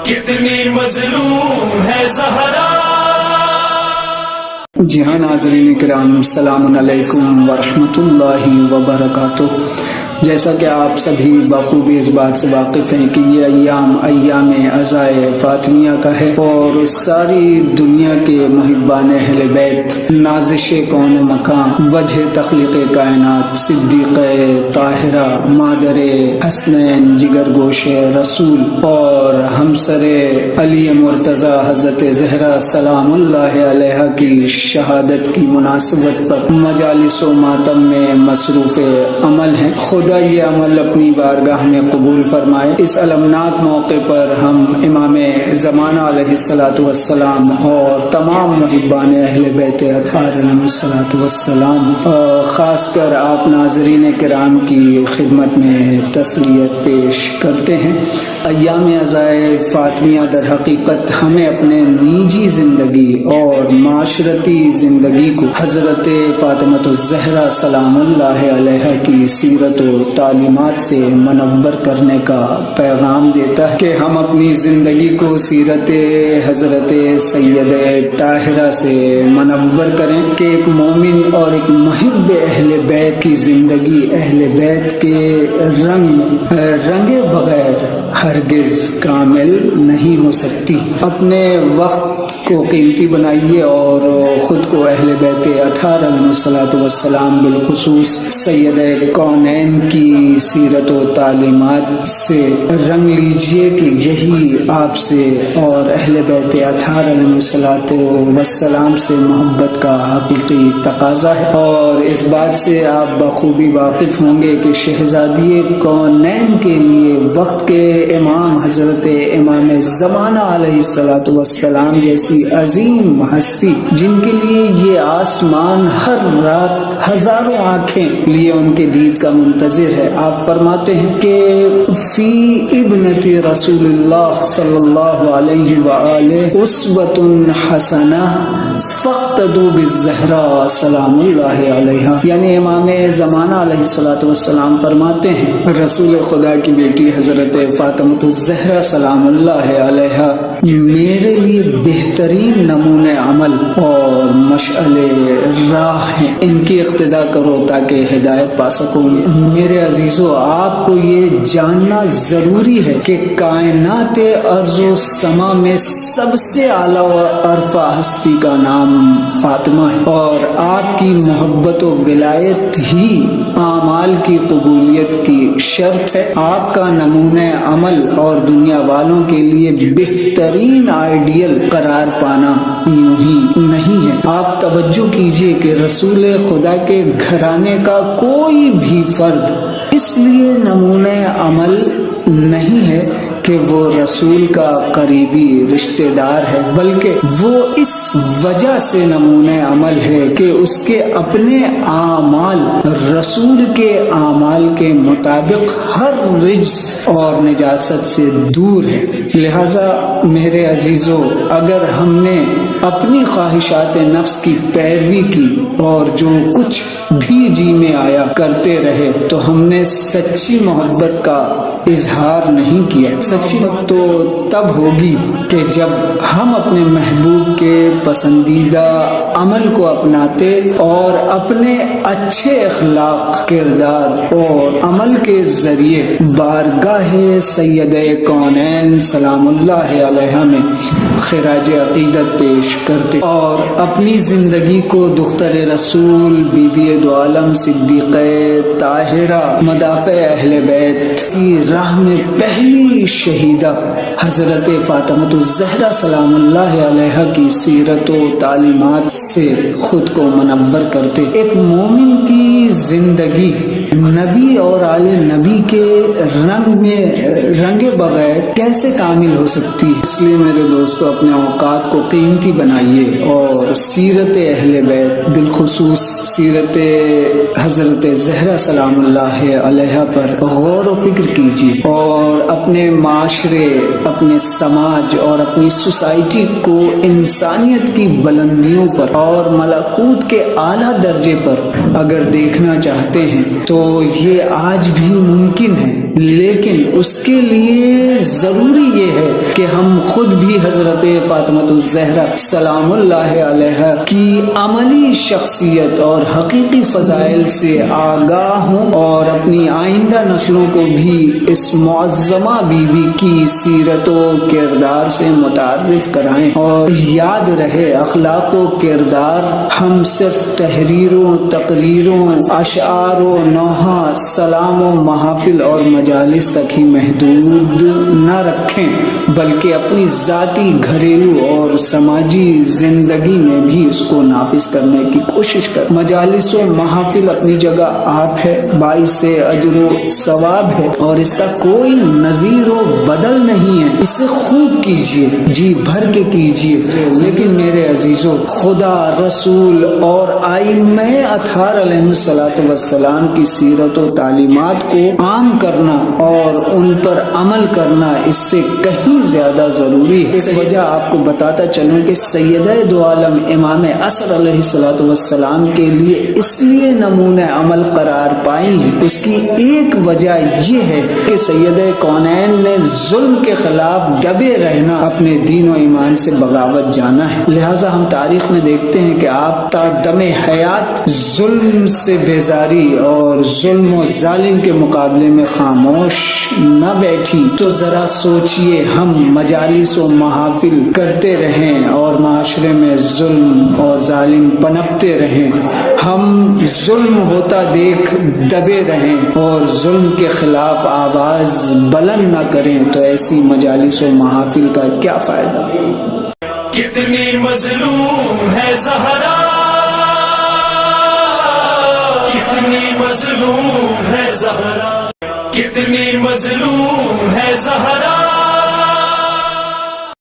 کتنی مظلوم ہے زہرا۔ جی ہاں ناظرین کرام، السلام علیکم ورحمۃ اللہ وبرکاتہ۔ جیسا کہ آپ سبھی بخوبی اس بات سے واقف ہیں کہ یہ ایام عزائے فاطمیہ کا ہے، اور ساری دنیا کے محبان اہل بیت، نازش کون مکان، وجہ تخلیق کائنات، صدیقہ طاہرہ، مادر حسنین، جگر گوش رسول، اور ہمسر علی مرتضی حضرت زہرا سلام اللہ علیہ کی شہادت کی مناسبت پر مجالس و ماتم میں مصروف عمل ہیں۔ خدا یہ عمل اپنی بارگاہ میں قبول فرمائے۔ اس المناک موقع پر ہم امام زمانہ علیہ الصلوۃ والسلام اور تمام محبان اہل بیت اطہار علیہ الصلوۃ والسلام، خاص کر آپ ناظرین کرام کی خدمت میں تسلیت پیش کرتے ہیں۔ ایام عزائے فاطمیہ در حقیقت ہمیں اپنے نجی زندگی اور معاشرتی زندگی کو حضرت فاطمہ الزہرا سلام اللہ علیہ کی سیرت و تعلیمات سے منور کرنے کا پیغام دیتا ہے کہ ہم اپنی زندگی کو سیرت حضرت سیدہ طاہرہ سے منور کریں، کہ ایک مومن اور ایک محب اہل بیت کی زندگی اہل بیت کے رنگے بغیر ہرگز کامل نہیں ہو سکتی۔ اپنے وقت کو قیمتی بنائیے اور خود کو اہل بیت اطہار علیہ الصلوۃ والسلام، بالخصوص سید کونین کی سیرت و تعلیمات سے رنگ لیجئے کہ یہی آپ سے اور اہل بیت اطہار علیہ الصلوۃ والسلام سے محبت کا حقیقی تقاضا ہے۔ اور اس بات سے آپ بخوبی واقف ہوں گے کہ شہزادی کونین کے لیے وقت کے امام حضرت امام زمانہ علیہ الصلوۃ والسلام جیسی عظیم ہستی، جن کے لیے یہ آسمان ہر رات ہزاروں آنکھیں لیے ان کے دید کا منتظر ہے، آپ فرماتے ہیں کہ فی ابنت رسول اللہ صلی اللہ علیہ وآلہ اسوۃ حسنہ فاقتدوا بالزہراء سلام اللہ علیہ، یعنی امام زمانہ علیہ الصلوۃ والسلام فرماتے ہیں رسول خدا کی بیٹی حضرت فاطمہ الزہرا سلام اللہ علیہ میرے لیے بہترین نمونہ عمل اور مشعل راہ ہیں، ان کی اقتداء کرو تاکہ ہدایت پا سکو۔ میرے عزیزو، آپ کو یہ جاننا ضروری ہے کہ کائنات ارض و سما میں سب سے اعلیٰ و عرفہ ہستی کا نام فاطمہ ہے، اور آپ کی محبت و ولایت ہی اعمال کی قبولیت کی شرط ہے۔ آپ کا نمونہ عمل اور دنیا والوں کے لیے بہترین آئیڈیل قرار پانا یوں ہی نہیں ہے۔ آپ توجہ کیجئے کہ رسول خدا کے گھرانے کا کوئی بھی فرد اس لیے نمونہ عمل نہیں ہے کہ وہ رسول کا قریبی رشتہ دار ہے، بلکہ وہ اس وجہ سے نمونہ عمل ہے کہ اس کے اپنے اعمال رسول کے اعمال کے مطابق ہر رجس اور نجاست سے دور ہے۔ لہذا میرے عزیزو، اگر ہم نے اپنی خواہشات نفس کی پیروی کی اور جو کچھ بھی جی میں آیا کرتے رہے تو ہم نے سچی محبت کا اظہار نہیں کیا۔ سچی محبت تو تب ہوگی کہ جب ہم اپنے محبوب کے پسندیدہ عمل کو اپناتے اور اپنے اچھے اخلاق، کردار اور عمل کے ذریعے بارگاہ سید کونین سلام اللہ علیہ میں خراج عقیدت پیش کرتے اور اپنی زندگی کو دختر رسول، بی بی دو عالم، صدیقہ طاہرہ، مدافع اہل بیت کی راہ میں پہلی شہیدہ حضرت فاطمہ الزہرا سلام اللہ علیہ کی سیرت و تعلیمات سے خود کو منور کرتے۔ ایک مومن کی زندگی نبی اور آل نبی کے رنگے بغیر کیسے کامل ہو سکتی ہے؟ اس لیے میرے دوستو، اپنے اوقات کو قیمتی بنائیے اور سیرت اہل بیت، بالخصوص سیرت حضرت زہرا سلام اللہ علیہ پر غور و فکر کیجیے، اور اپنے معاشرے، اپنے سماج اور اپنی سوسائٹی کو انسانیت کی بلندیوں پر اور ملکوت کے اعلیٰ درجے پر اگر دیکھنا چاہتے ہیں تو یہ آج بھی ممکن ہے، لیکن اس کے لیے ضروری یہ ہے کہ ہم خود بھی حضرت فاطمہ الزہرا سلام اللہ علیہا کی عملی شخصیت اور حقیقی فضائل سے آگاہ ہوں اور اپنی آئندہ نسلوں کو بھی اس معظمہ بی بی کی سیرت و کردار سے متعارف کرائیں۔ اور یاد رہے، اخلاق و کردار ہم صرف تحریروں، تقریروں، اشعار و نوحہ، سلام و محافل اور مجالس تک ہی محدود نہ رکھیں، بلکہ اپنی ذاتی، گھریلو اور سماجی زندگی میں بھی اس کو نافذ کرنے کی کوشش کریں۔ مجالس و محافل اپنی جگہ آپ ہے، باعث اجر و ثواب ہے اور اس کا کوئی نظیر و بدل نہیں ہے۔ اسے خوب کیجیے، جی بھر کے کیجیے، لیکن میرے عزیزو، خدا، رسول اور ائمہ اطہار علیہ السلام کی سیرت و تعلیمات کو عام کرنا اور ان پر عمل کرنا اس سے کہیں زیادہ ضروری ہے۔ اس وجہ آپ کو بتاتا چلوں کہ سیدہ دو عالم امام عصر علیہ السلام کے لیے اس لیے نمونہ عمل قرار پائی ہیں، اس کی ایک وجہ یہ ہے کہ سیدہ کونین نے ظلم کے خلاف دبے رہنا، اپنے دین و ایمان سے بغاوت جانا ہے۔ لہٰذا ہم تاریخ میں دیکھتے ہیں کہ آپ تا دم حیات ظلم سے بیزاری اور ظلم و ظالم کے مقابلے میں خاموش نہ بیٹھی۔ تو ذرا سوچئے، ہم مجالس و محافل کرتے رہیں اور معاشرے میں ظلم اور ظالم پنپتے رہیں، ہم ظلم ہوتا دیکھ دبے رہیں اور ظلم کے خلاف آواز بلند نہ کریں، تو ایسی مجالس و محافل کا کیا فائدہ؟ کتنی مظلوم ہے زہرا، کتنی مظلوم ہے زہرا، کتنی مظلوم ہے زہرا۔